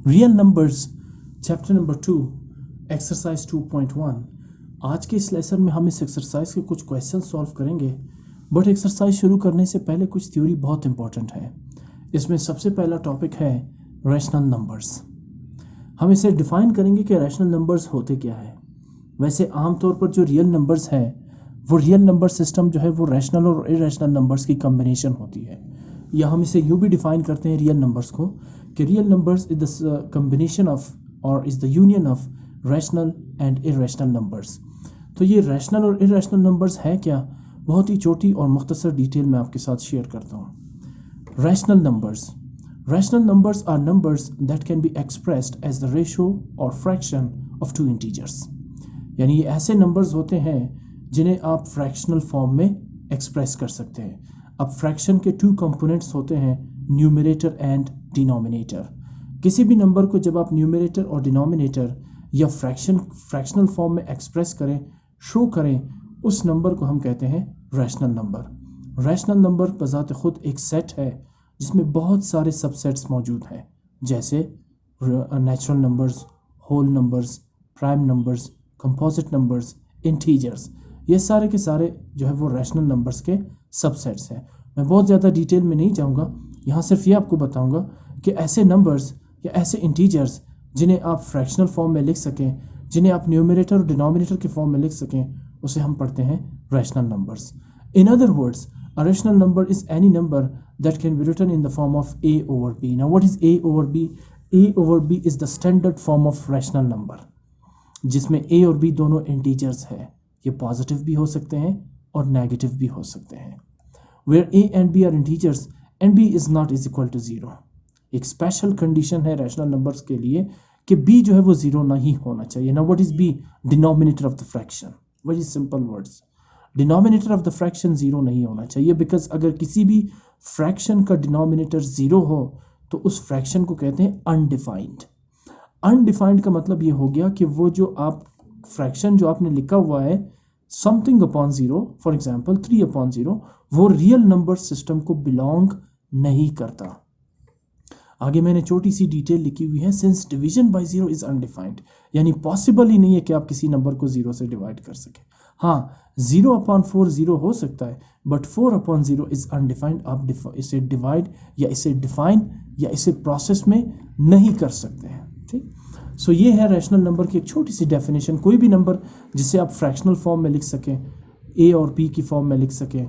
Real numbers chapter number 2 exercise 2.1। आज के इस लेसन में हम इस एक्सरसाइज के कुछ क्वेश्चन सॉल्व करेंगे, बट एक्सरसाइज शुरू करने से पहले कुछ थ्योरी बहुत इंपॉर्टेंट है। इसमें सबसे पहला टॉपिक है रैशनल नंबर्स। हम इसे डिफाइन करेंगे कि रैशनल नंबर्स होते क्या है। वैसे आमतौर पर जो रियल नंबर्स है वो रियल नंबर सिस्टम जो है वो रैशनल और इरेशनल नंबर्स की कम्बिनेशन होती है, या हम इसे यूँ भी डिफाइन करते हैं रियल नंबर्स को कि real numbers is the combination of और is the union of rational and irrational numbers. तो ये रैशनल और इरेशनल नंबर्स हैं क्या, बहुत ही छोटी और मुख्तसर डिटेल में आपके साथ शेयर करता हूँ। Rational numbers are numbers that can be expressed as the ratio or fraction of two integers. यानी ये ऐसे नंबर्स होते हैं जिन्हें आप फ्रैक्शनल फॉर्म में एक्सप्रेस कर सकते हैं। अब फ्रैक्शन के 2 कंपोनेंट्स होते हैं, न्यूमरेटर एंड डिनोमिनेटर। किसी भी नंबर को जब आप न्यूमरेटर और डिनोमिनेटर या फ्रैक्शनल फॉर्म में एक्सप्रेस करें, शो करें, उस नंबर को हम कहते हैं रैशनल नंबर। रैशनल नंबर बज़ात खुद एक सेट है जिसमें बहुत सारे सबसेट्स मौजूद हैं, जैसे natural numbers, whole numbers, prime numbers, composite numbers, integers. ये सारे के सारे जो है वो रैशनल नंबर्स के सबसेट्स हैं। मैं बहुत ज़्यादा डिटेल में नहीं जाऊँगा, यहाँ सिर्फ ये आपको बताऊँगा कि ऐसे नंबर्स या ऐसे इंटीजर्स जिन्हें आप फ्रैक्शनल फॉर्म में लिख सकें, जिन्हें आप न्यूमरेटर और डिनोमिनेटर के फॉर्म में लिख सकें, उसे हम पढ़ते हैं rational numbers. In other words, a rational number is any number that can be written in the form of a over b. Now what is a over b? a over b is the standard form of rational number, जिसमें a और b दोनों integers है। ये positive भी हो सकते हैं और नेगेटिव भी हो सकते हैं। Where a and b are integers and b is not is equal to 0. एक स्पेशल कंडीशन है रैशनल नंबर्स के लिए कि b जो है वो 0 नहीं होना चाहिए। Now what is b? Denominator of the fraction. Very simple words. Denominator of the fraction 0 नहीं होना चाहिए, बिकॉज अगर किसी भी फ्रैक्शन का डिनोमिनेटर 0 हो तो उस फ्रैक्शन को कहते हैं अनडिफाइंड। अनडिफाइंड का मतलब ये हो गया कि वो जो आप फ्रैक्शन जो आपने लिखा हुआ है समथिंग अपॉन 0, फॉर एग्जांपल 3/0, वो रियल नंबर सिस्टम को बिलोंग नहीं करता। आगे मैंने छोटी सी डिटेल लिखी हुई है, since division by 0 is undefined, यानी पॉसिबल ही नहीं है कि आप किसी नंबर को 0 से डिवाइड कर सकें। हाँ, 0/4 0 हो सकता है, बट 4/0 इज अनडिफाइंड। आप इसे डिवाइड या इसे डिफाइन या इसे प्रोसेस में नहीं कर सकते हैं। ठीक, सो ये है रैशनल नंबर की एक छोटी सी डेफिनेशन। कोई भी नंबर जिसे आप फ्रैक्शनल फॉर्म में लिख सकें, ए और बी की फॉर्म में लिख सकें,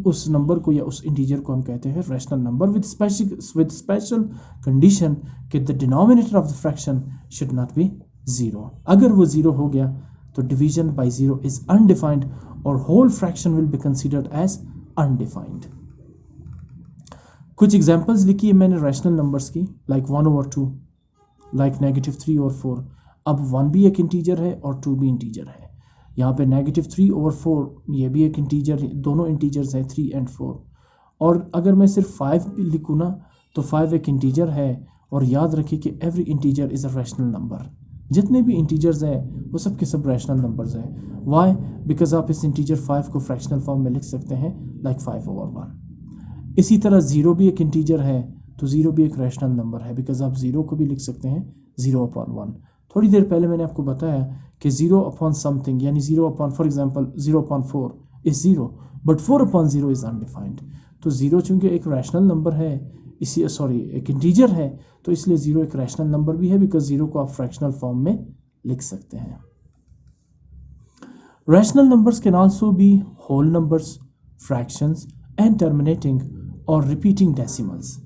उस नंबर को या उस इंटीजर को हम कहते हैं rational number, with special condition कि the denominator of the fraction should not be 0। अगर वो 0 हो गया तो डिवीजन बाय 0 इज अनडिफाइंड और whole fraction will be considered as undefined. कुछ एग्जांपल्स लिखी है मैंने रैशनल नंबर्स की, लाइक 1/2, लाइक -3 और 4। अब 1 भी एक इंटीजर है और 2 भी इंटीजर है। यहाँ पे -3/4 ये भी एक इंटीजर, दोनों इंटीजर्स हैं 3 और 4। और अगर मैं सिर्फ 5 भी लिखूँ ना तो 5 एक इंटीजर है, और याद रखिए कि every integer is a rational number. जितने भी इंटीजर्स हैं वो सब के सब रैशनल नंबर्स हैं। वाई? बिकॉज आप इस इंटीजर 5 को फ्रैक्शनल फॉर्म में लिख सकते हैं, लाइक 5/1। इसी तरह 0 भी एक इंटीजर है, तो 0 भी एक रैशनल नंबर है, बिकॉज आप 0 को भी लिख सकते हैं 0/1। थोड़ी देर पहले मैंने आपको बताया कि 0 समथिंग यानी 0 for example 0/4 is 0, but 4/0 is undefined. तो 0 चूंकि एक रैशनल नंबर है, एक इंटीजर है, तो इसलिए 0 एक रैशनल नंबर भी है, बिकॉज 0 को आप फ्रैक्शनल फॉर्म में लिख सकते हैं। Rational numbers can also be whole numbers, fractions and terminating or repeating decimals.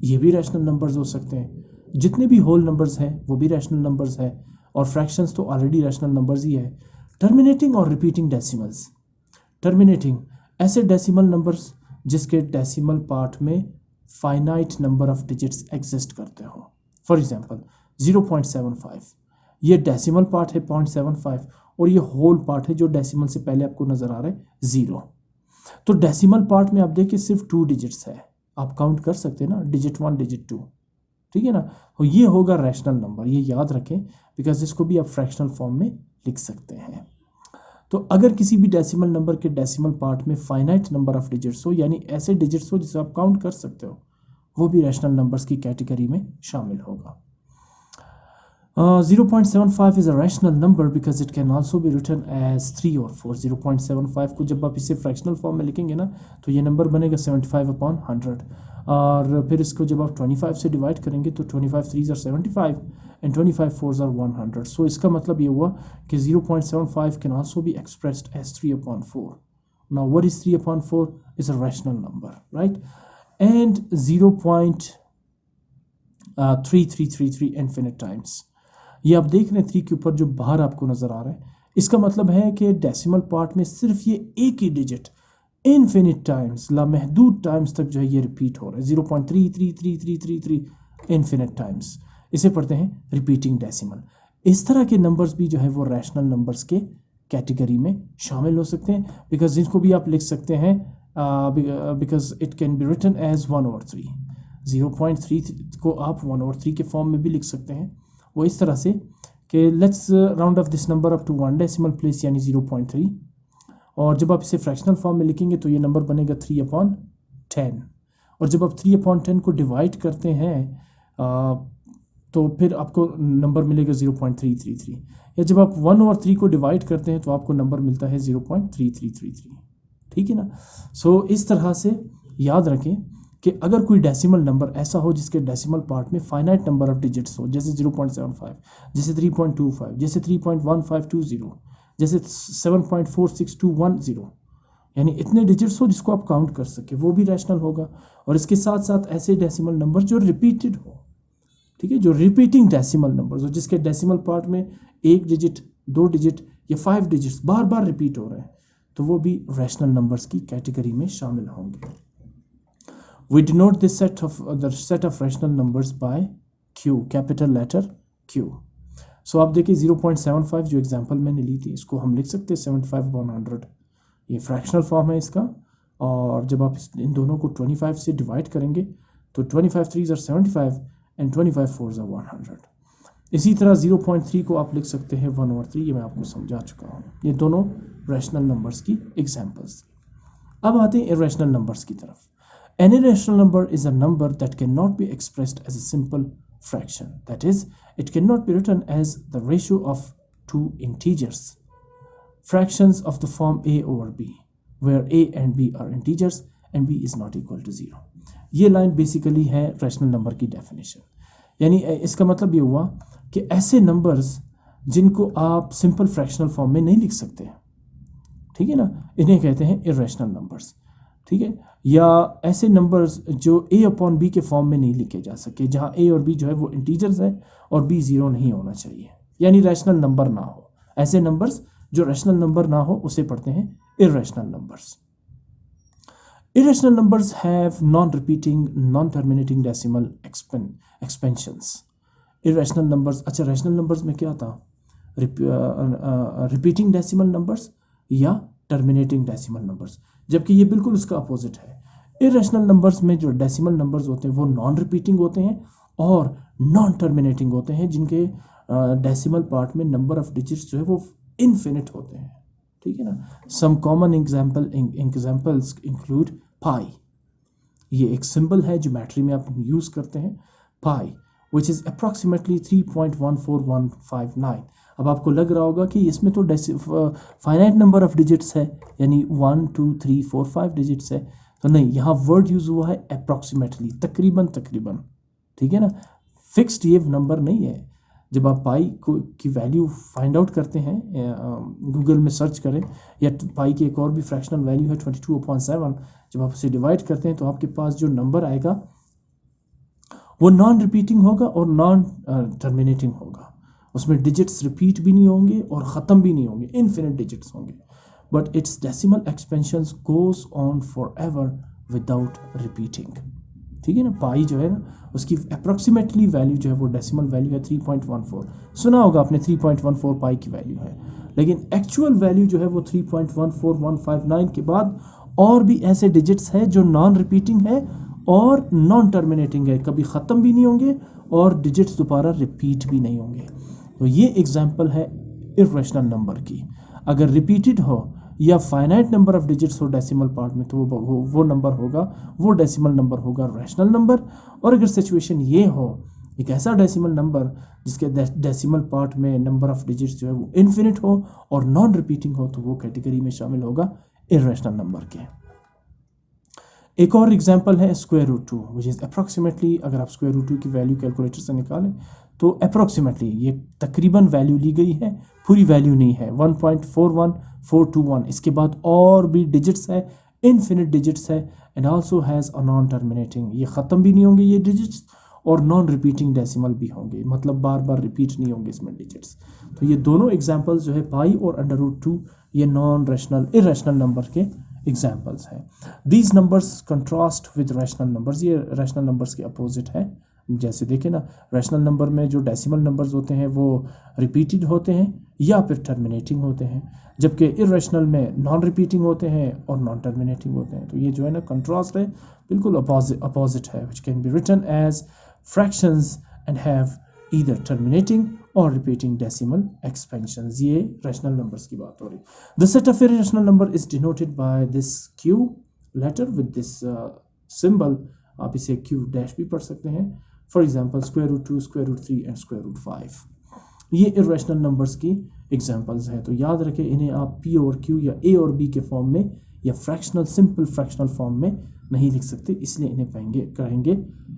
ये भी रैशनल नंबर्स हो सकते हैं। जितने भी होल नंबर्स हैं वो भी रैशनल नंबर्स है, और फ्रैक्शंस तो ऑलरेडी रैशनल नंबर्स ही है। Terminating or repeating decimals. Terminating ऐसे डेसिमल नंबर्स जिसके डेसिमल पार्ट में finite number of digits exist करते हो। फॉर एग्जांपल 0.75, ये डेसिमल पार्ट है 0.75, और ये होल पार्ट है जो डेसिमल से पहले आपको नज़र आ रहा है 0। तो डेसिमल पार्ट में आप देखिए सिर्फ 2 डिजिट्स है, आप काउंट कर सकते हैं ना, डिजिट 1 डिजिट 2, ठीक है ना। तो ये होगा रैशनल नंबर, ये याद रखें, बिकॉज इसको भी आप फ्रैक्शनल फॉर्म में लिख सकते हैं। तो अगर किसी भी डेसिमल नंबर के डेसिमल पार्ट में फाइनाइट नंबर ऑफ डिजिट्स हो, यानी ऐसे डिजिट्स हो जिसे आप काउंट कर सकते हो, वो भी रैशनल नंबर्स की कैटेगरी में शामिल होगा। 0.75 is a rational number because it can also be written as 3 or 4. 0.75 को जब आप इसे फ्रैक्शनल फॉर्म में लिखेंगे ना तो ये नंबर बनेगा 75/100, और फिर इसको जब आप 25 से डिवाइड करेंगे तो 25 3s are 75 and 25 4s are 100. सो इसका मतलब ये हुआ कि 0.75 can also be expressed as 3/4. Now what is 3/4? Is a rational number, right? And 0.3333 infinite times. ये आप देख रहे हैं 3 के ऊपर जो बाहर आपको नज़र आ रहा है, इसका मतलब है कि डेसिमल पार्ट में सिर्फ ये एक ही डिजिट इनफिनिट टाइम्स, लामहदूद टाइम्स तक जो है ये रिपीट हो रहा है। 0.333333 इनफिनिट टाइम्स, इसे पढ़ते हैं रिपीटिंग डेसिमल। इस तरह के नंबर्स भी जो है वो रैशनल नंबर्स के कैटेगरी में शामिल हो सकते हैं, बिकॉज जिनको भी आप लिख सकते हैं because it can be written as 1/3। 0.3 को आप 1/3 के फॉर्म में भी लिख सकते हैं। वो इस तरह से कि let's round off this number up to 1 decimal place यानी 0.3, और जब आप इसे फ्रैक्शनल फॉर्म में लिखेंगे तो ये नंबर बनेगा 3/10, और जब आप 3/10 को डिवाइड करते हैं तो फिर आपको नंबर मिलेगा 0.333, या जब आप 1/3 को डिवाइड करते हैं तो आपको नंबर मिलता है 0.3333। ठीक है ना। सो इस तरह से याद रखें कि अगर कोई डेसिमल नंबर ऐसा हो जिसके डेसिमल पार्ट में फाइनाइट नंबर ऑफ डिजिट्स हो, जैसे 0.75, जैसे 3.25, जैसे 3.1520, जैसे 7.46210, यानी इतने डिजिट्स हो जिसको आप काउंट कर सके, वो भी रैशनल होगा। और इसके साथ साथ ऐसे डेसिमल नंबर जो रिपीटेड हो, ठीक है, जो रिपीटिंग डेसिमल नंबर्स हो जिसके डेसिमल पार्ट में 1 डिजिट 2 डिजिट या 5 डिजिट्स बार बार रिपीट हो रहे हैं, तो वो भी रैशनल नंबर्स की कैटेगरी में शामिल होंगे। We denote this set of rational numbers by Q, capital letter Q. So आप देखिए 0.75 जो एग्जांपल मैंने ली थी, इसको हम लिख सकते हैं 75/100। ये फ्रैक्शनल फॉर्म है इसका, और जब आप इन दोनों को 25 से डिवाइड करेंगे तो 25 3s are 75 and 25 4s are 100। इसी तरह 0.3 को आप लिख सकते हैं 1/3, ये मैं आपको समझा चुका हूँ। ये दोनों रैशनल नंबर्स की एग्जाम्पल्स। अब आते हैं इरेशनल नंबर्स की तरफ। An irrational number is a number that cannot be expressed as a simple fraction. That is, it cannot be written as the ratio of two integers. Fractions of the form a over b, where a and b are integers and b is not equal to 0. ये line basically है rational number की definition. यानी इसका मतलब ये हुआ कि ऐसे नंबर्स जिनको आप सिंपल फ्रैक्शनल फॉर्म में नहीं लिख सकते, ठीक है ना, इन्हें कहते हैं इरेशनल नंबर्स। ठीक है, या ऐसे नंबर्स जो a/b के फॉर्म में नहीं लिखे जा सके, जहाँ a और b जो है वो इंटीजर्स है और b 0 नहीं होना चाहिए, यानी रैशनल नंबर ना हो। ऐसे नंबर्स जो रैशनल नंबर ना हो उसे पढ़ते हैं irrational numbers. Irrational numbers have non repeating non terminating decimal expansions. Irrational numbers, अच्छा रैशनल नंबर्स में क्या था, रिपीटिंग डेसिमल नंबर्स या टर्मिनेटिंग डेसिमल नंबर्स, जबकि ये बिल्कुल उसका अपोजिट है। इरेशनल नंबर्स में जो डेसिमल नंबर्स होते हैं वो नॉन रिपीटिंग होते हैं और नॉन टर्मिनेटिंग होते हैं, जिनके डेसिमल पार्ट में नंबर ऑफ डिजिट्स जो है वो इनफिनिट होते हैं। ठीक है ना। सम कॉमन एग्जाम्पल्स इंक्लूड पाई, ये एक सिंबल है ज्योमेट्री में आप यूज़ करते हैं, पाई विच इज़ अप्रॉक्सीमेटली 3.14159। अब आपको लग रहा होगा कि इसमें तो फाइनाइट नंबर ऑफ डिजिट्स है, यानी 1 2 3 4 5 डिजिट्स है, तो नहीं, यहाँ वर्ड यूज़ हुआ है अप्रॉक्सीमेटली, तकरीबन। ठीक है ना, फिक्स्ड ये नंबर नहीं है। जब आप पाई की वैल्यू फाइंड आउट करते हैं, गूगल में सर्च करें, या पाई की एक और भी फ्रैक्शनल वैल्यू है 22/7, जब आप उसे डिवाइड करते हैं तो आपके पास जो नंबर आएगा वो नॉन रिपीटिंग होगा और नॉन टर्मिनेटिंग होगा। उसमें डिजिट्स रिपीट भी नहीं होंगे और ख़त्म भी नहीं होंगे, इनफिनिट डिजिट्स होंगे, but it's decimal expansions goes on for ever without repeating. ठीक है ना, पाई जो है ना उसकी अप्रॉक्सीमेटली वैल्यू जो है वो डेसिमल वैल्यू है 3.14। सुना होगा आपने 3.14 पाई की वैल्यू है, लेकिन एक्चुअल वैल्यू जो है वो 3.14159 के बाद और भी ऐसे डिजिट्स हैं जो नॉन रिपीटिंग है और नॉन टर्मिनेटिंग है, कभी ख़त्म भी नहीं होंगे और डिजिट्स दोबारा रिपीट भी नहीं होंगे। तो ये एग्जाम्पल है इरेशनल नंबर की। अगर रिपीटेड हो या फाइनाइट नंबर ऑफ डिजिट्स हो डेसिमल पार्ट में, तो वो नंबर होगा, वो डेसिमल नंबर होगा रैशनल नंबर। और अगर सिचुएशन ये हो, एक ऐसा डेसिमल नंबर जिसके डेसिमल पार्ट में नंबर ऑफ डिजिट्स जो है वो इन्फिनिट हो और नॉन रिपीटिंग हो, तो वो कैटेगरी में शामिल होगा इर्रेशनल नंबर के। एक और एग्जांपल है square root 2, which is approximately, अगर आप स्क्वायर रूट 2 की वैल्यू कैलकुलेटर से निकालें तो अप्रॉक्सीमेटली ये तकरीबन वैल्यू ली गई है, पूरी वैल्यू नहीं है, 1.41421। इसके बाद और भी डिजिट्स है, इनफिनिट डिजिट्स है, and also has a non terminating, ये ख़त्म भी नहीं होंगे ये डिजिट्स, और नॉन रिपीटिंग डेसिमल भी होंगे, मतलब बार बार रिपीट नहीं होंगे इसमें डिजिट्स। तो ये दोनों एग्जांपल्स जो है पाई और अंडर रूट 2, ये नॉन रैशनल इर्रेशनल नंबर के एग्जांपल्स हैं। These numbers contrast with rational numbers, ये रैशनल नंबर्स के अपोजिट है। जैसे देखें ना, रैशनल नंबर में जो डेसिमल नंबर्स होते हैं वो रिपीटेड होते हैं या फिर टर्मिनेटिंग होते हैं, जबकि इर्रेशनल में नॉन रिपीटिंग होते हैं और नॉन टर्मिनेटिंग होते हैं। तो ये जो है ना कंट्रास्ट है, बिल्कुल अपोजिट है, which can be written as fractions and have either terminating or repeating decimal expansions। ये rational numbers की बात हो रही। The set of irrational number is denoted by this Q letter with this symbol। आप इसे Q dash भी पढ़ सकते हैं। For example, square root 2, square root 3 and square root 5। ये irrational numbers की examples हैं। तो याद रखें, इन्हें आप P और Q या A और B के फॉर्म में या फ्रैक्शनल, सिंपल फ्रैक्शनल फॉर्म में नहीं लिख सकते, इसलिए इन्हें कहेंगे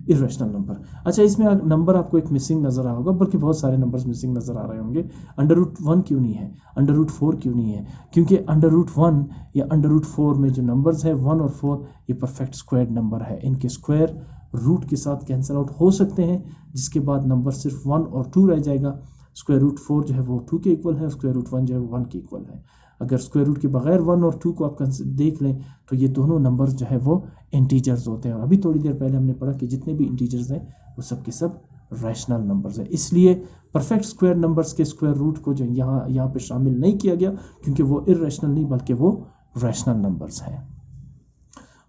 इर्रेशनल नंबर। अच्छा, इसमें नंबर आपको एक मिसिंग नज़र आ होगा, बल्कि बहुत सारे नंबर्स मिसिंग नज़र आ रहे होंगे। अंडर रूट 1 क्यों नहीं है, अंडर रूट 4 क्यों नहीं है? क्योंकि अंडर रूट 1 या अंडर रूट 4 में जो नंबर्स है 1 और 4, ये परफेक्ट स्क्वायर नंबर है। इनके स्क्वायर रूट के साथ कैंसिल आउट हो सकते हैं, जिसके बाद नंबर सिर्फ 1 और 2 रह जाएगा। स्क्वायर रूट 4 जो है वो 2 के इक्वल है, स्क्वायर रूट 1 जो है वो 1 के इक्वल है। अगर स्क्वायर रूट के बगैर 1 और 2 को आप देख लें तो ये दोनों नंबर्स जो है वो इंटीजर्स होते हैं। और अभी थोड़ी देर पहले हमने पढ़ा कि जितने भी इंटीजर्स हैं वो सब के सब रैशनल नंबर्स हैं। इसलिए परफेक्ट स्क्वायर नंबर्स के स्क्वायर रूट को जो यहाँ पे शामिल नहीं किया गया, क्योंकि वो इर्रेशनल नहीं बल्कि वो रैशनल नंबर्स हैं।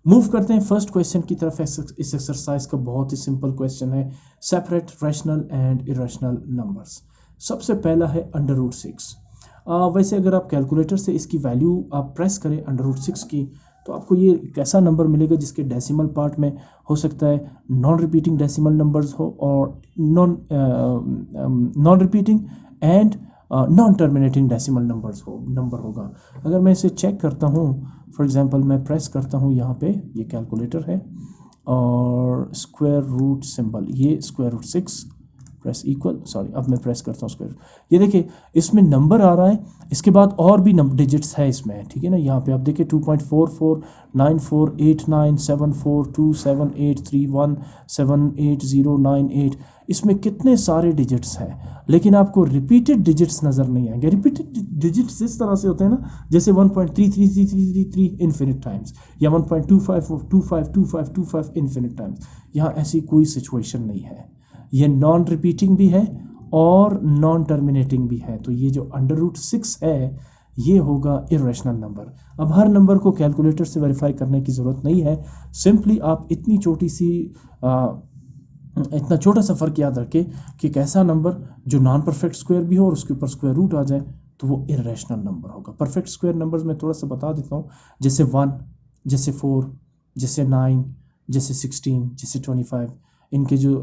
मूव करते हैं फर्स्ट क्वेश्चन की तरफ। इस एक्सरसाइज का बहुत ही सिंपल क्वेश्चन है, separate rational and irrational numbers. सबसे पहला है अंडर रूट 6। वैसे अगर आप कैलकुलेटर से इसकी वैल्यू आप प्रेस करें अंडर रूट 6 की, तो आपको ये एक ऐसा नंबर मिलेगा जिसके डेसिमल पार्ट में हो सकता है नॉन रिपीटिंग डेसिमल नंबर्स हो और non repeating and non terminating decimal number होगा। अगर मैं इसे चेक करता हूँ, फॉर एग्जांपल मैं प्रेस करता हूँ यहाँ पे, ये कैलकुलेटर है और स्क्वायर रूट सिंबल, ये square root 6 press equal, sorry अब मैं प्रेस करता हूँ स्क्वायर। ये देखिए इसमें नंबर आ रहा है, इसके बाद और भी डिजिट्स है इसमें, ठीक है ना। यहाँ पे आप देखिए 2.449489742783178098, इसमें कितने सारे डिजिट्स हैं, लेकिन आपको रिपीटेड डिजिट्स नज़र नहीं आएंगे। रिपीटेड डिजिट्स इस तरह से होते हैं ना, जैसे 1.333333 इन्फिनिट टाइम्स या 1.25252525 इन्फिनिट टाइम्स। यहाँ ऐसी कोई सिचुएशन नहीं है। ये नॉन रिपीटिंग भी है और नॉन टर्मिनेटिंग भी है। तो ये जो अंडर रूट 6 है ये होगा इर्रेशनल नंबर। अब हर नंबर को कैलकुलेटर से वेरीफाई करने की ज़रूरत नहीं है, सिंपली आप इतना छोटा सा फ़र्क याद रखें कि एक ऐसा नंबर जो नॉन परफेक्ट स्क्वायर भी हो और उसके ऊपर स्क्वायर रूट आ जाए तो वो इर्रेशनल नंबर होगा। परफेक्ट स्क्वायर नंबर्स में थोड़ा सा बता देता हूँ, जैसे 1, जैसे 4, जैसे 9, जैसे 16, जैसे 25। इनके जो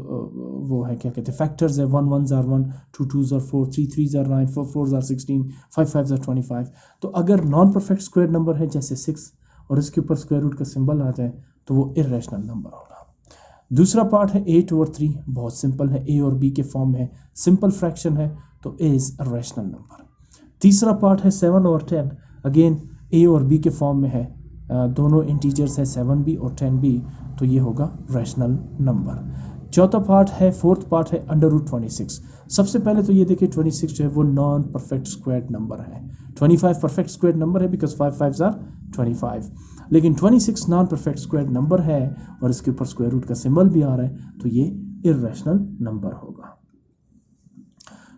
वो है क्या कहते हैं फैक्टर्स है, 1 1s are 1, 2 2s are 4, 3 3s are 9, 4 4s are 16, 5 5s are 25। तो अगर नॉन परफेक्ट स्क्वायर नंबर है जैसे 6 और इसके ऊपर स्क्वायर रूट का सिंबल आ जाए तो वो इर्रेशनल नंबर होगा। दूसरा पार्ट है 8 over 3, बहुत सिंपल है, ए और बी के फॉर्म है, सिंपल फ्रैक्शन है तो A is a rational number. तीसरा पार्ट है 7 over 10, अगेन ए और बी के फॉर्म में है, दोनों इंटीजर्स है 7b और 10b, तो ये होगा रैशनल नंबर। चौथा पार्ट है, फोर्थ पार्ट है अंडर रूट 26। सबसे पहले तो ये देखिए 26 जो है वो नॉन परफेक्ट स्क्वायर नंबर है। 25 परफेक्ट स्क्वायर नंबर है बिकॉज 5 5s are 25, लेकिन 26 नॉन परफेक्ट स्क्वायर नंबर है और इसके ऊपर स्क्वायर रूट का सिंबल भी आ रहा है, तो ये इर्रेशनल नंबर होगा।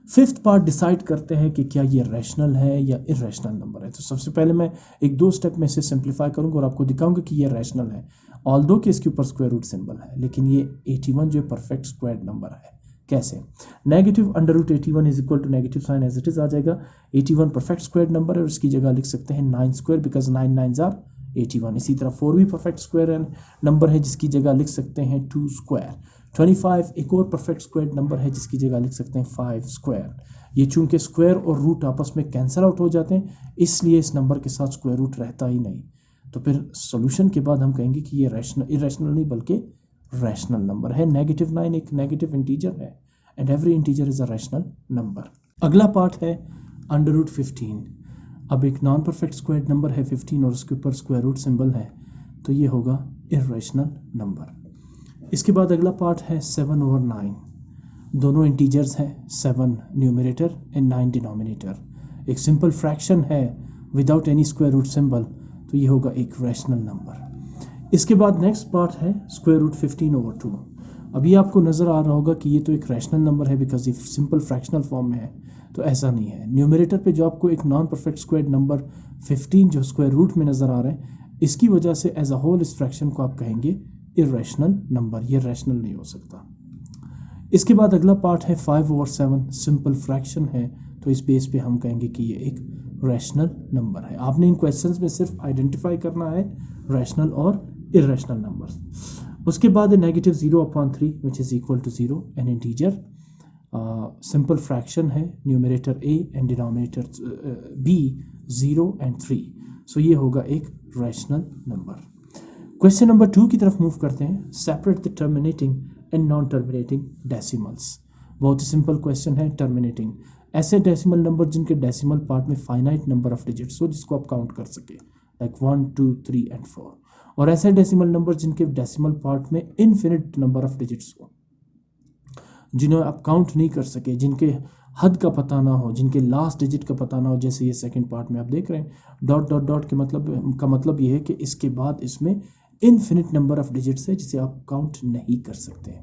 फिफ्थ पार्ट डिसाइड करते हैं कि क्या ये रैशनल है या इर्रेशनल नंबर है। तो सबसे पहले मैं 1-2 स्टेप में इसे सिंप्लीफाई करूंगा और आपको दिखाऊंगा कि ये रैशनल है, ऑल्दो कि इसके ऊपर स्क्वायर रूट सिंबल है, लेकिन ये 81 जो परफेक्ट स्क्वायर नंबर है, कैसे? Negative under root 81 is equal to negative sign as it is आ जाएगा। 81 परफेक्ट स्क्वायर नंबर है और इसकी जगह लिख सकते हैं 9 स्क्वायर बिकॉज 9 9 आर 81। इसी तरह 4 भी परफेक्ट स्क्वायर नंबर है जिसकी जगह लिख सकते हैं 2 स्क्वायर। 25 एक और परफेक्ट स्क्वायर नंबर है जिसकी जगह लिख सकते हैं 5 स्क्वायर। ये चूंकि स्क्वायर और रूट आपस में कैंसिल आउट हो जाते हैं इसलिए इस नंबर के साथ स्क्वायर रूट रहता ही नहीं। तो फिर सॉल्यूशन के बाद हम कहेंगे कि ये इरेशनल नहीं बल्कि रैशनल नंबर है। -9 एक नेगेटिव इंटीजर है and every integer is a rational number. अगला पार्ट है अंडर रूट 15। अब एक नॉन परफेक्ट स्क्वायर नंबर है 15 और उसके ऊपर स्क्वायर रूट सिंबल है तो ये होगा इरेशनल नंबर। इसके बाद अगला पार्ट है 7/9। दोनों इंटीजर्स हैं, 7 न्यूमरेटर एंड 9 डिनोमिनेटर। एक सिंपल फ्रैक्शन है without any square root symbol तो ये होगा एक रैशनल नंबर। इसके बाद नेक्स्ट पार्ट है स्क्वायर रूट 15/2। अभी आपको नज़र आ रहा होगा कि ये तो एक रैशनल नंबर है बिकॉज ये सिंपल फ्रैक्शनल फॉर्म में है, तो ऐसा नहीं है। न्यूमरेटर पे जो आपको एक नॉन परफेक्ट स्क्वायर नंबर 15 जो स्क्वायर रूट में नज़र आ रहा है इसकी वजह से एज अ होल इस फ्रैक्शन को आप कहेंगे इरेशनल नंबर, ये रैशनल नहीं हो सकता। इसके बाद अगला पार्ट है 5/7 सिंपल फ्रैक्शन है तो इस बेस पे हम कहेंगे कि ये एक रैशनल नंबर है। आपने इन क्वेश्चंस में सिर्फ आइडेंटिफाई करना है रैशनल और इरेशनल नंबर्स। उसके बाद negative 0/3 which is equal to 0 an integer simple fraction है, numerator a and denominator b 0 and 3 so ये होगा एक रैशनल नंबर। क्वेश्चन नंबर 2 की तरफ मूव करते हैं। Separate the terminating and non terminating decimals. बहुत ही सिंपल क्वेश्चन है। टर्मिनेटिंग ऐसे डेसिमल नंबर जिनके डेसिमल पार्ट में फाइनाइट नंबर ऑफ डिजिट्स हो जिसको आप काउंट कर सके लाइक 1 2 3 and 4, और ऐसे डेसिमल नंबर जिनके डेसिमल पार्ट में इनफिनिट नंबर ऑफ डिजिट्स हो जिन्हें आप काउंट नहीं कर सके, जिनके हद का पता ना हो, जिनके लास्ट डिजिट का पता ना हो। जैसे ये सेकंड पार्ट में आप देख रहे हैं डॉट डॉट डॉट के मतलब ये है कि इसके बाद इसमें इनफिनिट नंबर ऑफ डिजिट्स है जिसे आप काउंट नहीं कर सकते।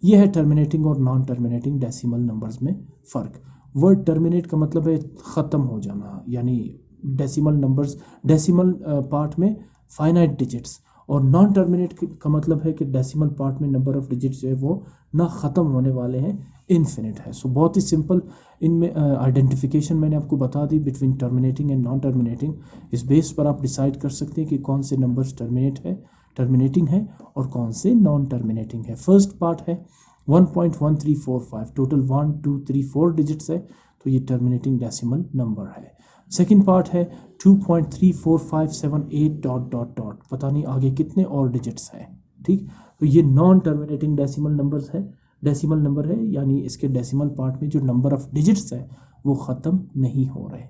यह है टर्मिनेटिंग और नॉन टर्मिनेटिंग डेसिमल नंबर्स में फ़र्क। वर्ड टर्मिनेट का मतलब है ख़त्म हो जाना, यानी डेसिमल नंबर्स डेसिमल पार्ट में फाइनाइट डिजिट्स, और नॉन टर्मिनेट का मतलब है कि डेसिमल पार्ट में नंबर ऑफ डिजिट्स जो है वो ना ख़त्म होने वाले हैं, इनफिनिट है। सो बहुत ही सिंपल इनमें आइडेंटिफिकेशन मैंने आपको बता दी between terminating and non terminating. इस बेस पर आप डिसाइड कर सकते हैं कि कौन से नंबर्स टर्मिनेटिंग है और कौन से नॉन टर्मिनेटिंग है। फर्स्ट पार्ट है 1.1345, टोटल 1 2 3 4 डिजिट्स है तो ये टर्मिनेटिंग डेसिमल नंबर है। सेकंड पार्ट है 2.34578 डॉट डॉट डॉट, पता नहीं आगे कितने और डिजिट्स हैं, ठीक। तो ये नॉन टर्मिनेटिंग डेसिमल नंबर है, यानी इसके डेसिमल पार्ट में जो नंबर ऑफ डिजिट्स है वो ख़त्म नहीं हो रहे।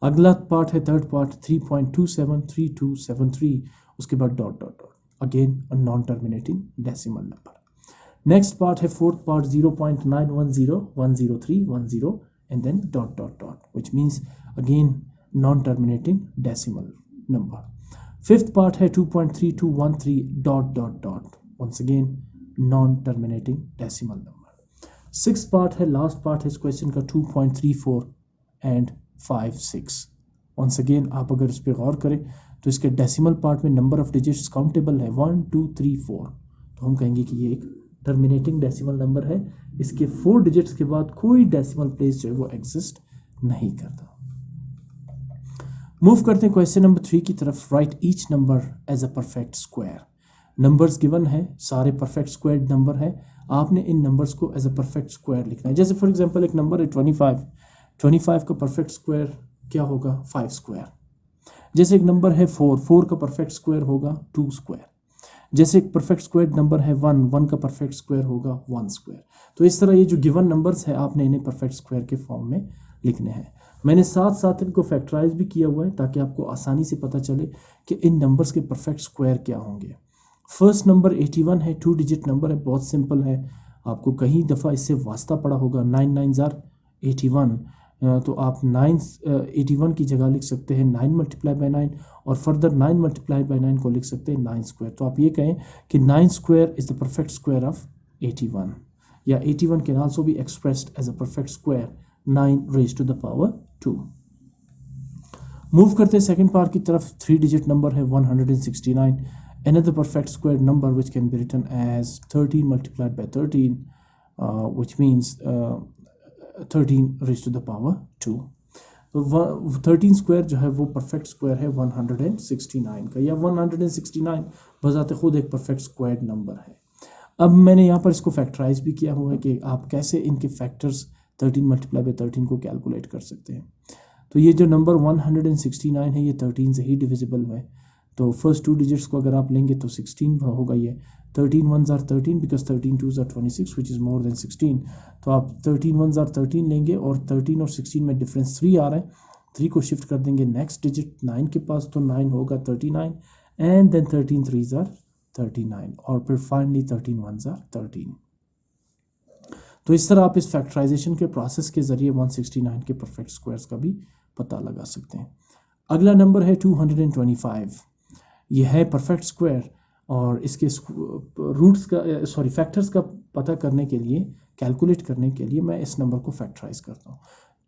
अगला पार्ट है थर्ड पार्ट 3.273273, उसके बाद dot dot dot, again a non terminating decimal number. Next part है fourth part 0.91010310 and then dot dot dot, which means again non-terminating decimal number. Fifth part है 2.3213 dot dot dot, once again non-terminating decimal number. Sixth part है last part है इस question का 2.34 and 56. once again आप अगर इस पर गौर करें तो इसके डेसिमल पार्ट में नंबर ऑफ डिजिट्स काउंटेबल है 1 2 3 4, तो हम कहेंगे कि ये एक टर्मिनेटिंग डेसिमल नंबर है। इसके 4 डिजिट्स के बाद कोई डेसिमल प्लेस जो है वो एग्जिस्ट नहीं करता। मूव करते हैं क्वेश्चन नंबर 3 की तरफ। Right each number as a perfect square. Numbers given है, सारे परफेक्ट स्क्वायर नंबर है, आपने इन नंबर्स को एज अ परफेक्ट स्क्वायर लिखना है। जैसे फॉर एग्जांपल एक नंबर है 25 का परफेक्ट स्क्वायर क्या होगा 5 स्क्वायर। जैसे एक नंबर है 4 का परफेक्ट स्क्वायर होगा 2 स्क्वायर। जैसे एक परफेक्ट स्क्वायर नंबर है 1 का परफेक्ट स्क्वायर होगा 1 स्क्वायर। तो इस तरह ये जो गिवन नंबर्स है आपने इन्हें परफेक्ट स्क्वायर के फॉर्म में लिखने हैं। मैंने साथ साथ इनको फैक्टराइज भी किया हुआ है ताकि आपको आसानी से पता चले कि इन नंबर्स के परफेक्ट स्क्वायर क्या होंगे। फर्स्ट नंबर 81 है, 2 डिजिट नंबर है, बहुत सिंपल है। आपको कई दफ़ा इससे वास्ता पड़ा होगा 9 9 आर 81, तो आप 81 की जगह लिख सकते हैं 9 × 9 और फर्दर 9 × 9 को लिख सकते हैं 9 स्क्वायर। तो आप ये कहें कि 9 square is the perfect square of 81, या 81 can also be expressed as a perfect square 9 raised to the power 2। Move करते हैं सेकंड पार्ट की तरफ। 3 डिजिट नंबर है 169, another perfect square number which can be written as 13 × 13, which means 13 raise to the power 2। तो 13 square जो है वो perfect square है 169 का, या 169 बजाते खुद एक परफेक्ट स्क्वायर नंबर है। अब मैंने यहाँ पर इसको फैक्टराइज भी किया हुआ है कि आप कैसे इनके फैक्टर्स 13 मल्टीप्लाई बाई 13 को कैलकुलेट कर सकते हैं। तो ये जो नंबर 169 है ये 13 से ही डिविजिबल है। तो फर्स्ट 2 डिजिट्स को अगर आप लेंगे तो 16 होगा। ये 13 1s are 13 because 13 2s are 26 which is more than 16। तो आप 13 1s are 13 लेंगे और 13 और 16 में डिफरेंस 3 आ रहा है। 3 को शिफ्ट कर देंगे नेक्स्ट डिजिट 9 के पास, तो 9 होगा 39 एंड देन 13 3s are 39 और फिर फाइनली 13 1s are 13। तो इस तरह आप इस फैक्टराइजेशन के प्रोसेस के ज़रिए 169 के परफेक्ट स्क्वायर्स का भी पता लगा सकते हैं। अगला नंबर है 225। ये है परफेक्ट स्क्वायर और इसके रूट्स का फैक्टर्स का पता करने के लिए, कैलकुलेट करने के लिए मैं इस नंबर को फैक्टराइज करता हूँ।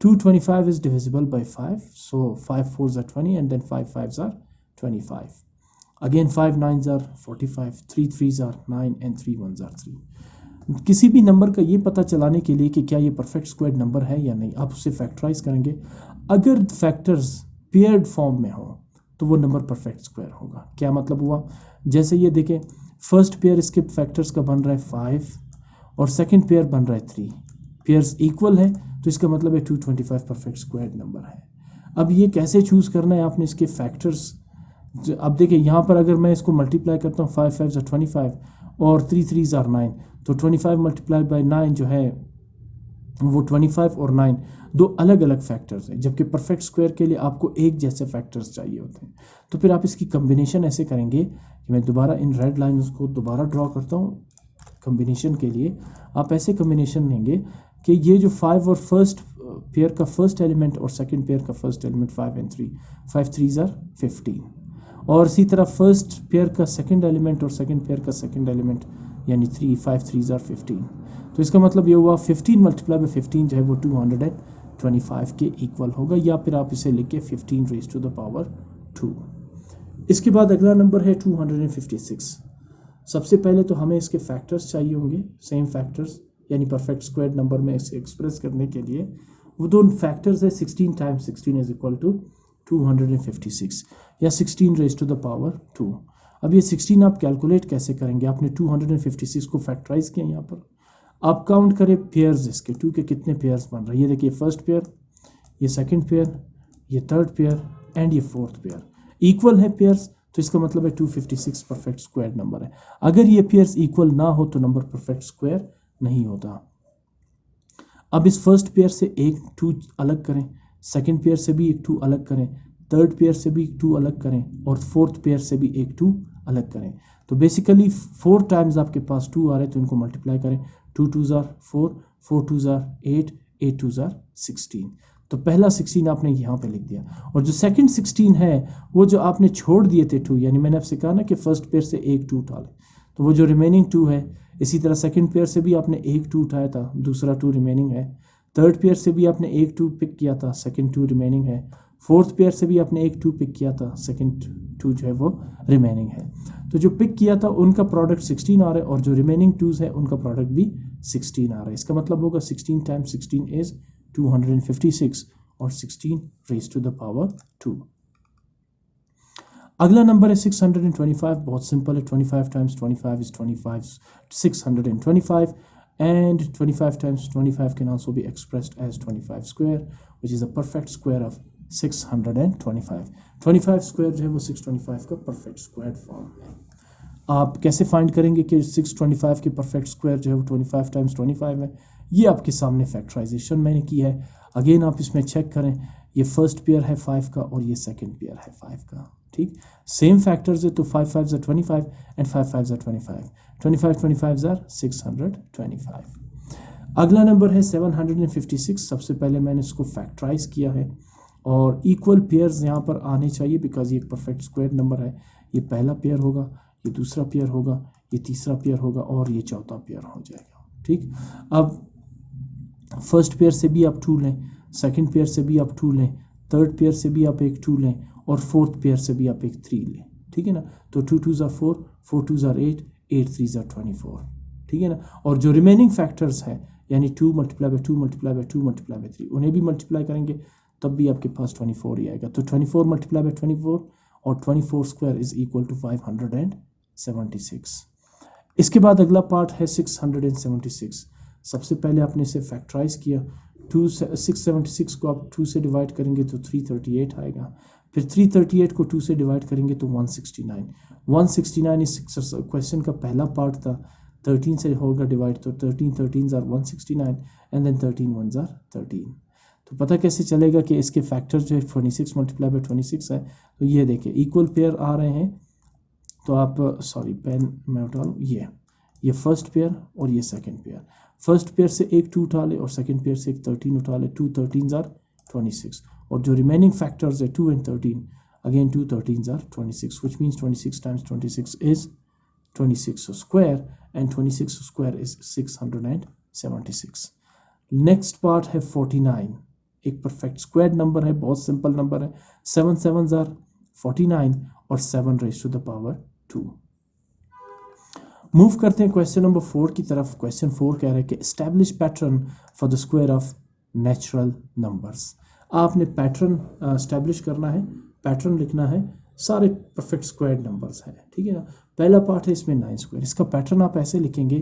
225 is divisible by 5, so 5 4s are 20 and then 5 5s are 25। Again 5 9s are 45, 3 3s are 9 and 3 1s are 3। किसी भी नंबर का ये पता चलाने के लिए कि क्या ये परफेक्ट स्क्वायर नंबर है या नहीं, आप उसे फैक्टराइज करेंगे। अगर फैक्टर्स पेयर्ड फॉर्म में हो तो वो नंबर परफेक्ट स्क्वायर होगा। क्या मतलब हुआ, जैसे ये देखें फर्स्ट पेयर इसके फैक्टर्स का बन रहा है 5 और सेकंड पेयर बन रहा है 3, पेयर्स इक्वल है तो इसका मतलब है 225 परफेक्ट स्क्वायर नंबर है। अब ये कैसे चूज़ करना है आपने इसके फैक्टर्स। अब देखिए यहाँ पर अगर मैं इसको मल्टीप्लाई करता हूँ 5 5s are 25 और 3 3s are 9, तो 25 मल्टीप्लाई बाई 9 जो है वो 25 और 9 दो अलग अलग फैक्टर्स हैं, जबकि परफेक्ट स्क्वायर के लिए आपको एक जैसे फैक्टर्स चाहिए होते हैं। तो फिर आप इसकी कम्बिनेशन ऐसे करेंगे कि मैं दोबारा इन रेड लाइन्स को दोबारा ड्रॉ करता हूँ। कम्बिनेशन के लिए आप ऐसे कम्बिनेशन लेंगे कि ये जो 5 और फर्स्ट पेयर का फर्स्ट एलिमेंट और सेकंड पेयर का first element 5 and 3, 5 3s are 15, और इसी तरह फर्स्ट पेयर का सेकंड एलिमेंट और सेकंड पेयर का सेकंड एलिमेंट यानी 3 5 3s are 15। तो इसका मतलब ये हुआ 15 मल्टीप्लाई बाई 15 जो है वो 225 के इक्वल होगा, या फिर आप इसे लिख के 15 रेज टू द पावर 2। इसके बाद अगला नंबर है 256। सबसे पहले तो हमें इसके फैक्टर्स चाहिए होंगे, सेम फैक्टर्स, यानी परफेक्ट स्क्वायर नंबर में इसे एक्सप्रेस करने के लिए वो दो फैक्टर्स है 16 टाइम्स 16 इज इक्वल टू 256 या 16 रेज टू द पावर 2। अब ये 16 आप कैलकुलेट कैसे करेंगे, आपने 256 को फैक्टराइज किया। यहाँ पर आप काउंट करें पेयर्स इसके 2 के कितने पेयर्स बन रहे हैं। ये देखिए फर्स्ट पेयर, ये सेकंड पेयर, ये थर्ड पेयर एंड ये फोर्थ पेयर इक्वल है पेयर्स, तो इसका मतलब है 256 परफेक्ट स्क्वायर नंबर है। अगर ये पेयर्स इक्वल ना हो तो नंबर परफेक्ट स्क्वायर नहीं होता। अब इस फर्स्ट पेयर से एक 2 अलग करें, सेकंड पेयर से भी एक 2 अलग करें, थर्ड पेयर से भी 2 अलग करें और फोर्थ पेयर से भी एक 2 अलग करें। तो बेसिकली 4 टाइम्स आपके पास 2 आ रहे हैं, तो इनको मल्टीप्लाई करें। 2 2s are 4, 4 2s are 8, 8 2s are 16। तो पहला 16 आपने यहाँ पे लिख दिया, और जो सेकंड 16 है वो जो आपने छोड़ दिए थे 2, यानी मैंने आपसे कहा ना कि फर्स्ट पेयर से एक 2 उठा लें, तो वो जो रिमेनिंग 2 है, इसी तरह सेकंड पेयर से भी आपने एक 2 उठाया था, दूसरा 2 रिमेनिंग है। थर्ड पेयर से भी आपने एक 2 पिक किया था, सेकंड 2 रिमेनिंग है। फोर्थ पेयर से भी आपने एक 2 पिक किया था, सेकंड 2 जो है वो रिमेनिंग है। तो जो पिक किया था उनका प्रोडक्ट 16 आ रहा है और जो रिमेनिंग 2s है उनका प्रोडक्ट भी 16 आ रहा है। इसका मतलब होगा 16 टाइम्स 16 इज 256 और 16 रेज टू द पावर 2। अगला नंबर है 625। बहुत सिंपल है, 25 times 25 is 25 625 and 25 times 25 can also be expressed as 25 square, which is a perfect square of 625। 25 square जो है वो 625 का परफेक्ट स्क्वायर फॉर्म है। आप कैसे फाइंड करेंगे कि 625 के परफेक्ट स्क्वायर जो है वो 25 टाइम्स 25 है। ये आपके सामने फैक्टराइजेशन मैंने की है। अगेन आप इसमें चेक करें, ये फर्स्ट पेयर है 5 का और ये सेकंड पेयर है 5 का, ठीक। सेम फैक्टर्स है, तो 5 5s are 25 and 5 5s are 25, 25 25s are 625। अगला नंबर है 756। सबसे पहले मैंने इसको फैक्टराइज किया है और इक्वल पेयर्स यहाँ पर आने चाहिए बिकॉज ये एक परफेक्ट स्क्वायर नंबर है। ये पहला पेयर होगा, ये दूसरा पेयर होगा, ये तीसरा पेयर होगा और ये चौथा पेयर हो जाएगा, ठीक। अब फर्स्ट पेयर से भी आप 2 लें, सेकंड पेयर से भी आप 2 लें, थर्ड पेयर से भी आप एक 2 लें और फोर्थ पेयर से भी आप एक 3 लें, ठीक है ना। तो 2 2s are 4, 4 2s are 8, 8 3s are 24। ठीक है ना। और जो रिमेनिंग फैक्टर्स हैं यानी 2 multiply by 2 multiply by 2 multiply by 3 उन्हें भी मल्टीप्लाई करेंगे तब भी आपके पास 24 ही आएगा। तो 24 मल्टीप्लाई बाई 24 और 24 स्क्वायर इज इक्वल टू 576। इसके बाद अगला पार्ट है 676। सबसे पहले आपने इसे फैक्टराइज किया। 676 को आप 2 से डिवाइड करेंगे तो 338 आएगा। फिर 338 को 2 से डिवाइड करेंगे तो 169। 169 इस क्वेश्चन का पहला पार्ट था। 13 से होगा डिवाइड तो 13 13s are 169 and then 13 1s are 13। तो पता कैसे चलेगा कि इसके फैक्टर जो है 26 मल्टीप्लाई बाई 26 है। तो ये देखिए इक्वल पेयर आ रहे हैं। तो आप सॉरी पेन मैं उठा लूँ, ये फर्स्ट पेयर और ये सेकंड पेयर। फर्स्ट पेयर से एक 2 उठा ले और सेकंड पेयर से एक 13 उठा ले। 2 13s आर 26 और जो रिमेनिंग फैक्टर्स है 2 and 13 again 2 13s are 26 which means 26 times 26 is 26 square and 26 square is 676। Next part है 49। एक परफेक्ट स्क्वायर नंबर है, बहुत सिंपल नंबर है। 7 7s आर 49 और 7 raised to the power 2। Move करते हैं क्वेश्चन नंबर 4 की तरफ। क्वेश्चन 4 कह रहा है कि establish pattern for the square of natural numbers. आपने पैटर्न एस्टैब्लिश करना है, पैटर्न लिखना है, सारे परफेक्ट स्क्वायर नंबर्स हैं, ठीक है ना। पहला पार्ट है इसमें 9 स्क्वायर। इसका पैटर्न आप ऐसे लिखेंगे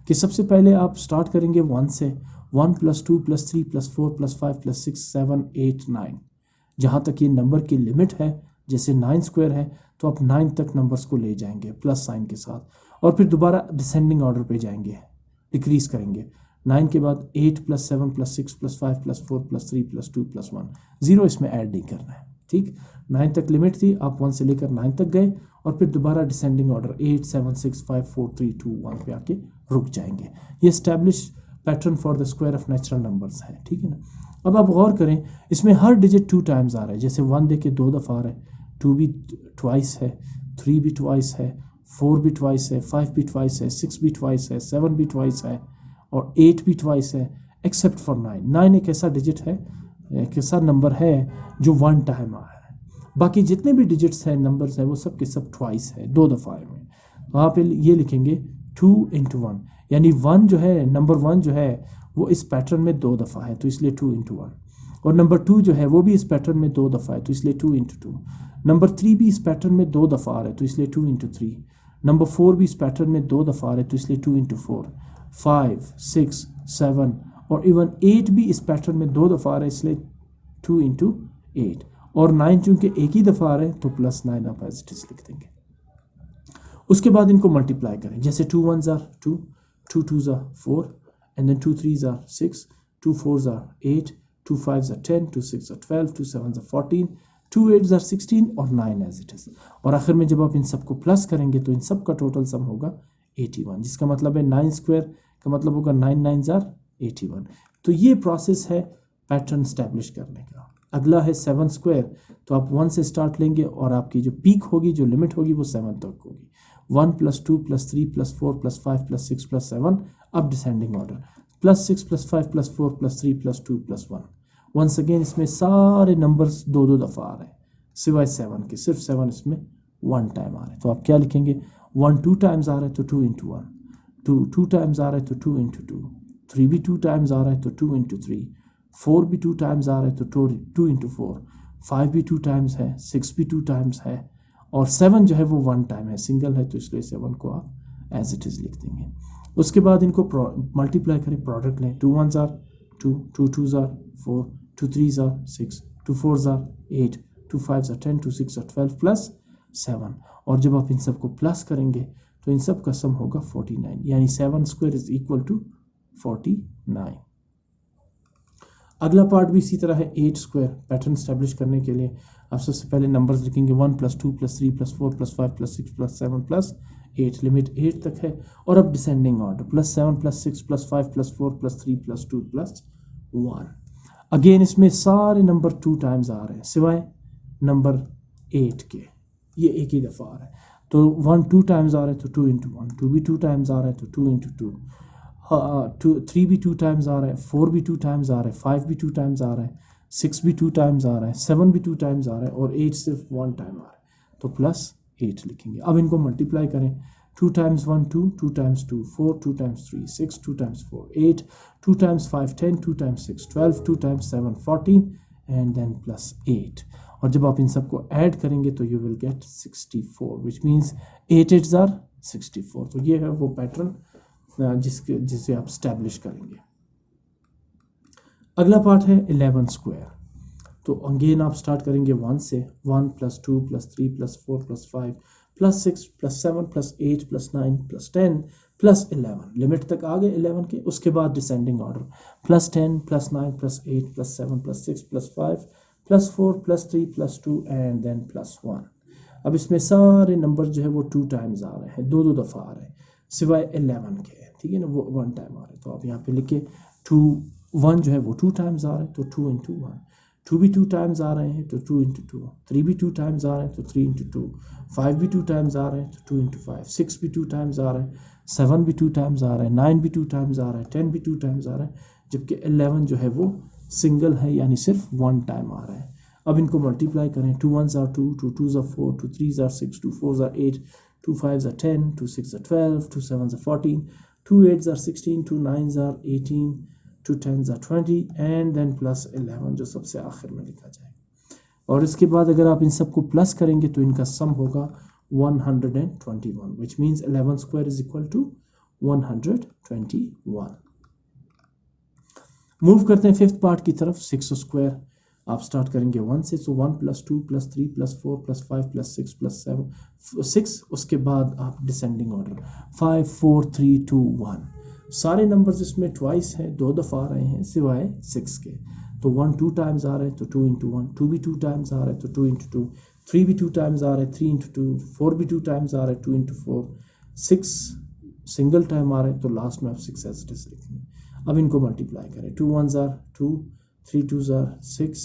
कि सबसे पहले आप स्टार्ट करेंगे 1 से। 1 + 2 + 3 + 4 + 5 + 6 7 8 9। जहाँ तक ये नंबर की लिमिट है, जैसे 9 स्क्वायर है तो आप 9 तक नंबर्स को ले जाएंगे प्लस साइन के साथ, और फिर दोबारा डिसेंडिंग ऑर्डर पे जाएंगे, डिक्रीज करेंगे। 9 के बाद 8 + 7 + 6 + 5 + 4 + 3 + 2 + 1। 0 इसमें ऐड नहीं करना है, ठीक। 9 तक लिमिट थी, आप 1 से लेकर 9 तक गए और फिर दोबारा डिसेंडिंग ऑर्डर 8 7 6 5 4 3 2 1 पे आके रुक जाएंगे। ये establish pattern for the square of natural numbers है, ठीक है ना। अब आप गौर करें, इसमें हर डिजिट 2 टाइम्स आ रहा है। जैसे 1 देके 2 दफ़ा आ रहा है, 2 भी ट्वाइस है, 3 भी ट्वाइस है, 4 भी ट्वाइस है, 5 भी ट्वाइस है, 6 भी ट्वाइस है, 7 भी ट्वाइस है और 8 भी ट्वाइस है, एक्सेप्ट फॉर 9। 9 एक ऐसा डिजिट है, एक ऐसा नंबर है जो 1 टाइम आया है। बाकी जितने भी डिजिट्स हैं, नंबर्स हैं, वो सब के सब ट्वाइस है, 2 दफ़ा आए हुए। वहाँ पे ये लिखेंगे 2 × 1, यानी 1 जो है, नंबर 1 जो है वो इस पैटर्न में 2 दफ़ा है तो इसलिए 2 × 1। और नंबर 2 जो है वो भी इस पैटर्न में 2 दफ़ा है तो इसलिए 2 × 2। नंबर 3 भी इस पैटर्न में 2 दफ़ा आ रहा है तो इसलिए 2 × 3। नंबर 4 भी इस पैटर्न में 2 दफ़ा आ रहा है तो इसलिए 2 × 4। 5 6 7 और इवन 8 भी इस पैटर्न में 2 दफ़ा आ रहा है इसलिए 2 × 8। और 9 चूँकि एक ही दफ़ा आ रहे हैं तो +9 आप एज इट इज़ लिख देंगे। उसके बाद इनको मल्टीप्लाई करें। जैसे 2 1s are 2, 2 2s are 4 and then 2 3s are 6, 2 4s are 8, 2 5s are 10, 2 6s are 12, 2 7s are 14, 2 8s are 16 और 9 एज इट इज़। और आखिर में जब आप इन सबको प्लस करेंगे तो इन सब का टोटल सम होगा 81, जिसका मतलब है 9 स्क्वायर का मतलब होगा 9 9s आर 81। तो ये प्रोसेस है पैटर्न स्टैब्लिश करने का। अगला है 7 स्क्वायर। तो आप 1 से स्टार्ट लेंगे और आपकी जो पीक होगी, जो लिमिट होगी वो 7 तक होगी। 1 + 2 + 3 + 4 + 5 + 6 + 7 अब डिसेंडिंग ऑर्डर +6 + 5 + 4 + 3 + 2 + 1। वंस अगेन इसमें सारे नंबर्स 2 दफ़ा आ रहे हैं सिवाय 7 के, सिर्फ 7 इसमें 1 टाइम आ रहे हैं। तो आप क्या लिखेंगे, 1 2 टाइम्स आ रहा है तो 2 × 1, 2 2 टाइम्स आ रहा है तो 2 × 2, 3 भी 2 टाइम्स आ रहा है तो 2 × 3, 4 भी 2 टाइम्स आ रहा है तो 2 × 4, 5 भी 2 टाइम्स है, 6 भी 2 टाइम्स है और 7 जो है वो 1 टाइम है, सिंगल है तो इसलिए 7 को आप एज इट इज़ लिख देंगे। उसके बाद इनको मल्टीप्लाई करें, प्रोडक्ट लें। 2 1s are 2, 2 2s are 4, 2 3s are 6, 2 4s are 8, 2 5s are 10, 2 6 are 12 plus 7। और जब आप इन सब को प्लस करेंगे तो इन सब का सम होगा 49, यानी 7 स्क्वायर इज इक्वल टू 49। अगला पार्ट भी इसी तरह है 8 स्क्वायर। पैटर्न स्टैब्लिश करने के लिए आप सबसे पहले नंबर्स लिखेंगे 1 + 2 + 3 + 4 + 5 + 6 + 7 + 8, लिमिट 8 तक है। और अब डिसेंडिंग ऑर्डर +7 + 6 + 5 + 4 + 3 + 2 + 1। अगेन इसमें सारे नंबर 2 टाइम्स आ रहे हैं सिवाय नंबर 8 के, ये एक ही दफ़ा आ रहा है। तो 1 2 टाइम्स आ रहा है तो 2 × 1, 2 भी 2 टाइम्स आ रहा है तो 2 × 2, 3 भी 2 टाइम्स आ रहा है, 4 भी 2 टाइम्स आ रहा है, 5 भी 2 टाइम्स आ रहा है, 6 भी 2 टाइम्स आ रहा है, 7 भी 2 टाइम्स आ रहा है और 8 सिर्फ 1 टाइम आ रहा है तो +8 लिखेंगे। अब इनको मल्टीप्लाई करें। 2 times 1 2, 2 times 2 4, 2 times 3 6, 2 times 4 8, 2 times 5 10, 2 times 6 12, 2 times 7 14 and then plus 8. और जब आप इन सबको ऐड करेंगे तो you will get 64 which means 8 8s are 64. तो ये है वो पैटर्न जिसे आप स्टैब्लिश करेंगे. अगला पार्ट है 11 स्क्वायर. तो अगेन आप स्टार्ट करेंगे 1 से. 1 + 2 + 3 + 4 + 5 + 6 + 7 + 8 + 9 + 10 + 11. लिमिट तक आ गए 11 के. उसके बाद डिसेंडिंग ऑर्डर +10 +9 +8 +7 +6 +5 +4 +3 +2 एंड देन +1. अब इसमें सारे नंबर जो है वो 2 टाइम्स आ रहे हैं, दो दफ़ा आ रहे हैं सिवाय 11 के. ठीक है ना, वो 1 टाइम आ रहे हैं. तो आप यहाँ पे लिखे 2 1 जो है वो 2 टाइम्स आ रहे हैं तो 2 × 1. 2 भी 2 टाइम्स आ रहे हैं तो 2 × 2. 3 भी 2 टाइम्स आ रहे हैं तो 3 × 2. 5 भी 2 टाइम्स आ रहे हैं तो 2 × 5. 6 भी 2 टाइम्स आ रहे हैं. 7 भी 2 टाइम्स आ रहे हैं. 9 भी 2 टाइम्स आ रहा है. 10 भी 2 टाइम्स आ रहा है. जबकि 11 जो है वो सिंगल है यानी सिर्फ 1 टाइम आ रहा है. अब इनको मल्टीप्लाई करें. 2 1s are 2, 2 2s are 4, 2 3s are 6, 2 4s are 8, 2 5s are 10, 2 6s are 12, 2 7s are 14, 2 8s are 16, 2 9s are 18, 2 10s are 20 and then plus 11 जो सबसे आखिर में लिखा जाए. और इसके बाद अगर आप इन सबको प्लस करेंगे तो इनका सम होगा 121 which means 11 square is equal to 121. Move करते हैं फिफ्थ पार्ट की तरफ. 6 स्क्वायर. आप स्टार्ट करेंगे 1 से. सो 1 + 2 + 3 + 4 + 5 + 6 + 7 6. उसके बाद आप डिसेंडिंग ऑर्डर 5 4 3 2 1. सारे नंबर्स इसमें ट्वाइस हैं, दो दफ़ा आ रहे हैं सिवाय 6 के. तो 1 2 टाइम्स आ रहा है तो 2 × 1. 2 भी 2 टाइम्स आ रहा है तो 2 × 2. 3 भी 2 टाइम्स आ रहा है 3 × 2. 4 भी 2 टाइम्स आ रहा है 2 × 4. 6 सिंगल टाइम आ रहा है तो लास्ट में आप 6 एज इट इज लिखेंगे. अब इनको मल्टीप्लाई करें. 2 1s are 2, 3 2s are 6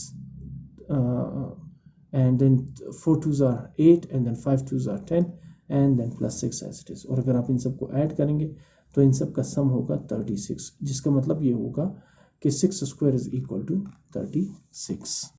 and then 4 2s are 8 and then 5 2s are 10 and then plus 6 as it is. और अगर आप इन सबको ऐड करेंगे तो इन सब का सम होगा 36 जिसका मतलब ये होगा कि 6 स्क्वायर इज इक्वल टू 36.